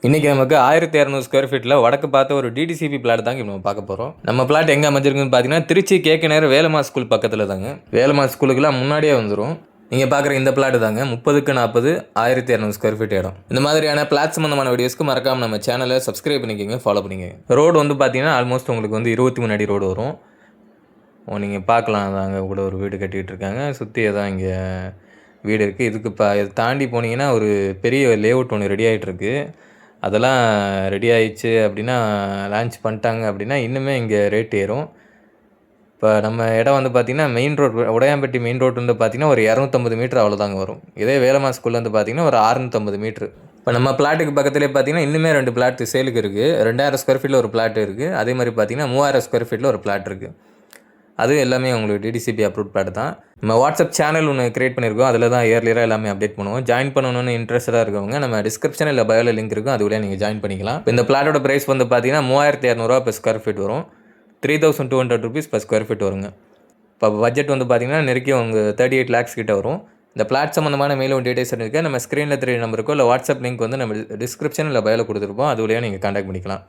இன்றைக்கி நமக்கு 1200 ஸ்கொயர் ஃபீட்டில் வடக்கு பார்த்த ஒரு டிடிசிபி பிளாட் தாங்க நம்ம பார்க்க போகிறோம். நம்ம பிளாட் எங்கே அமைஞ்சிருக்குன்னு பார்த்தீங்கன்னா திருச்சி கேகேநகர் வேலம்மா ஸ்கூல் பக்கத்தில் தாங்க. வேலம்மா ஸ்கூலுக்குலாம் முன்னாடியே வந்துடும். நீங்கள் பார்க்குற இந்த பிளாட் தாங்க 30x40 1200 ஸ்கொயர் ஃபீட் இடம். இந்த மாதிரியான பிளாட் சம்மந்தமான வீடியோஸ்க்கு மறக்காமல் நம்ம சேனலை சப்ஸ்கிரைப் பண்ணிக்கோங்க, ஃபாலோ பண்ணிக்கோங்க. ரோடு வந்து பார்த்தீங்கன்னா ஆல்மோஸ்ட் உங்களுக்கு வந்து 23 அடி ரோடு வரும். நீங்கள் பார்க்கலாம், அங்கே கூட ஒரு வீடு கட்டிகிட்டு இருக்காங்க. சுற்றி தான் இங்கே வீடு இருக்குது. இதுக்கு இதை தாண்டி போனீங்கன்னா ஒரு பெரிய லேஅவுட் ஒன்று ரெடி ஆகிட்டுருக்கு. அதெல்லாம் ரெடி ஆகிடுச்சு அப்படின்னா, லான்ச் பண்ணிட்டாங்க அப்படின்னா இன்னுமே இங்கே ரேட் ஏறும். இப்போ நம்ம இடம் வந்து பார்த்திங்கன்னா main road, Udaiyampatti main road வந்து பார்த்திங்கன்னா ஒரு 250 மீட்டர் அவ்வளோதாங்க வரும். இதே வேலம்மா ஸ்கூலில் வந்து பார்த்திங்கன்னா ஒரு 650 மீட்ரு. இப்போ நம்ம பிளாட்டுக்கு பக்கத்துலேயே பார்த்திங்கன்னா இன்னுமே 2 பிளாட் சேலுக்கு இருக்குது. 2000 ஸ்கொயர் ஃபீட்டில் ஒரு பிளாட் இருக்குது. அதே மாதிரி பார்த்திங்கன்னா 3000 ஸ்கொயர் ஃபீட்டில் ஒரு பிளாட் இருக்குது. அது எல்லாமே உங்களுக்கு டிடிசிபி அப்ரூவ் பிளாட் தான். நம்ம வாட்ஸ்அப் சேனல் ஒன்று கிரியேட் பண்ணியிருக்கோம். அதில் தான் இயர்லியராக எல்லாமே அப்டேட் பண்ணுவோம். ஜாயின் பண்ணணும்னு இன்ட்ரெஸ்ட்டாக இருக்கவங்க நம்ம டிஸ்கிரிப்ஷன் இல்லை பயோவில் லிங்க் இருக்கும், அது வழியாக நீங்கள் ஜாயின் பண்ணிக்கலாம். இந்த பிளாட்டோட ப்ரைஸ் வந்து பார்த்தீங்கன்னா 3200 per ஸ்கொயர் ஃபீட் வரும். 3200 rupees per ஸ்கொயர் ஃபீட் வருங்க. இப்போ பட்ஜெட் வந்து பார்த்தீங்கன்னா நெருக்கி உங்கள் 38 lakhs கிட்ட வரும். இந்த பிளாட் சம்மந்தமான மேலும் டீடைல்ஸ் இருக்குது நம்ம ஸ்க்ரீனில் 3 நம்பருக்கோ இல்லை வாட்ஸ்அப் லிங்க் வந்து நம்ம டிஸ்கிரிப்ஷன் இல்லை பயோவில் கொடுத்துருப்போம், அது வழியாக நீங்கள் கான்டாக்ட் பண்ணிக்கலாம்.